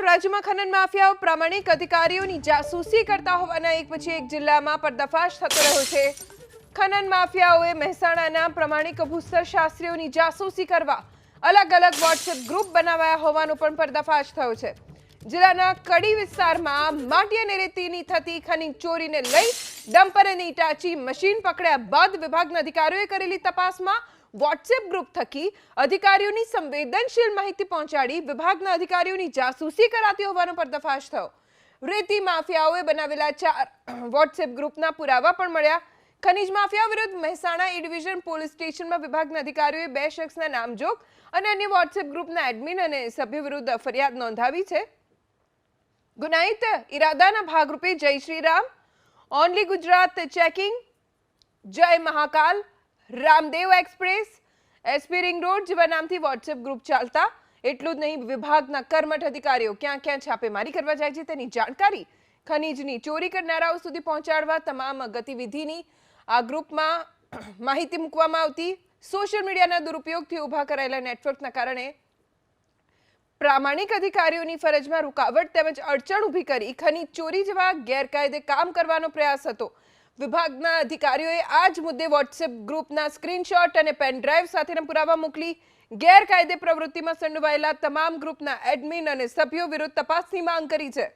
રાજ્યમાં ખનન માફિયાઓ પ્રામાણિક અધિકારીઓની જાસૂસી કરતા હોવાના એક પછી એક જિલ્લામાં પર્દાફાશ થતો રહ્યો છે। ખનન માફિયાઓએ મહેસાણાના પ્રામાણિક ભૂસ્તરશાસ્ત્રીઓની જાસૂસી કરવા અલગ અલગ વોટ્સએપ ગ્રુપ બનાવ્યા હોવાનો પણ પર્દાફાશ થયો છે। જિલ્લાના કડી વિસ્તારમાં માટી અને રેતીની થતી ખનીજ ચોરીને લઈ ડમ્પર અને ઇટાચી મશીન પકડ્યા બાદ વિભાગના અધિકારીઓએ કરેલી તપાસમાં વોટ્સએપ ગ્રુપ થકી અધિકારીઓની સંવેદનશીલ માહિતી પહોંચાડી વિભાગના અધિકારીઓની જાસૂસી કરાતી હોવાનો પર્દાફાશ થયો। રેતી માફિયાઓએ બનાવેલા 4 વોટ્સએપ ગ્રુપના પુરાવા પણ મળ્યા। ખનીજ માફિયા વિરુદ્ધ મહેસાણા એ ડિવિઝન પોલીસ સ્ટેશનમાં વિભાગના અધિકારીઓએ 2 શખ્સના નામજોગ અને અન્ય વોટ્સએપ ગ્રુપના એડમિન અને સભ્ય વિરુદ્ધ ફરિયાદ નોંધાવી છે। ગુનાહિત ઇરાદાના ભાગરૂપે જય શ્રી રામ, ઓનલી ગુજરાત ચેકિંગ, જય Mahakal, Ramdev express, SP ring road જેવા નામથી વોટ્સએપ ગ્રુપ ચાલતા। એટલું જ નહીં, વિભાગના કર્મઠ અધિકારીઓ ક્યાં ક્યાં છાપેમારી કરવા જાય છે તેની જાણકારી ખનીજની ચોરી કરનારાઓ સુધી પહોંચાડવા તમામ ગતિવિધિની આ ગ્રુપમાં માહિતી મૂકવામાં આવતી। સોશિયલ મીડિયાના દુરુપયોગથી ઊભા કરાયેલા નેટવર્કના કારણે પ્રામાણિક અધિકારીઓની ફરજમાં રૂકાવટ તેમજ અડચણ ઊભી કરી ખનીજ ચોરી જેવા ગેરકાયદે કામ કરવાનો પ્રયાસ હતો। વિભાગના અધિકારીઓએ આ જ મુદ્દે વોટ્સએપ ગ્રુપના સ્ક્રીનશોટ અને પેન ડ્રાઈવ સાથેના પુરાવા મોકલી ગેરકાયદે પ્રવૃત્તિમાં સંડોવાયેલા તમામ ગ્રુપના એડમિન અને સભ્યો વિરુદ્ધ તપાસની માંગ કરી છે।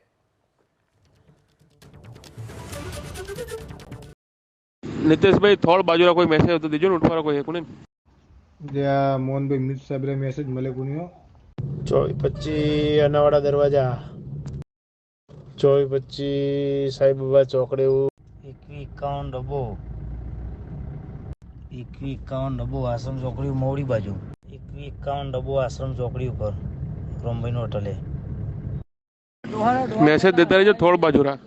नितेश भाई थोड़ बाजू कोई मैसेज तो दीजिए उठवा कोई है कोने या मोहन भाई मित साहब रे मैसेज મળે કોનીઓ 2425 અનાવાડા દરવાજા 2425 સાઈબ બાબા ચોકડે 2151 ડબ્બો આશ્રમ ચોકડી મોવડી બાજુ 2151 ડબ્બો આશ્રમ ચોકડી ઉપર રોમભાઈ નો હોટલે मैसेज देता रहिए थोड़ बाजू रहा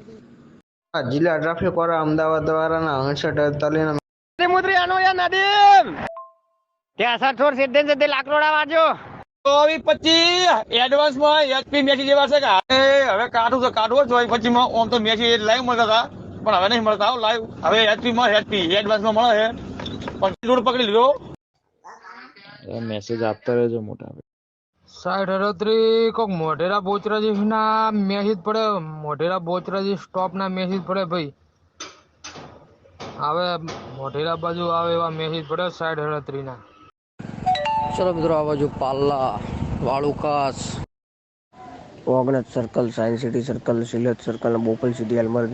जिला ट्रैफिक वाला अहमदाबाद वाला 6848 मुद्री आनो या नदीम क्या सर छोड़ सिद्धन से लाकड़ोड़ा वाजो 2425 एडवांस में एचपी मैसेज જેવા છે કે હવે કાઢું તો કાઢવો 2425 માં ઓમ તો મેસેજ લાઈવ મળતા હતા પણ હવે નહીં મળતા લાઈવ હવે એચપી માં એડવાન્સ માં મળે છે પણ જોડ પકડી લીધો મેસેજ આપતા રહેજો મોટા 6038 કોક મોઢેરા બોચરાજી ના મેસેજ પડે, મોઢેરા બોચરાજી સ્ટોપ ના મેસેજ પડે ભાઈ। હવે મોઢેરા બાજુ આવે એવા મેસેજ પડે 6038 ના। ચલો મિત્રો, આ બાજુ પાલ્લા, વાળુકાસ, Ognaj circle, science city circle, સિલેટ સર્કલ, બોપલ સિટી, અલમર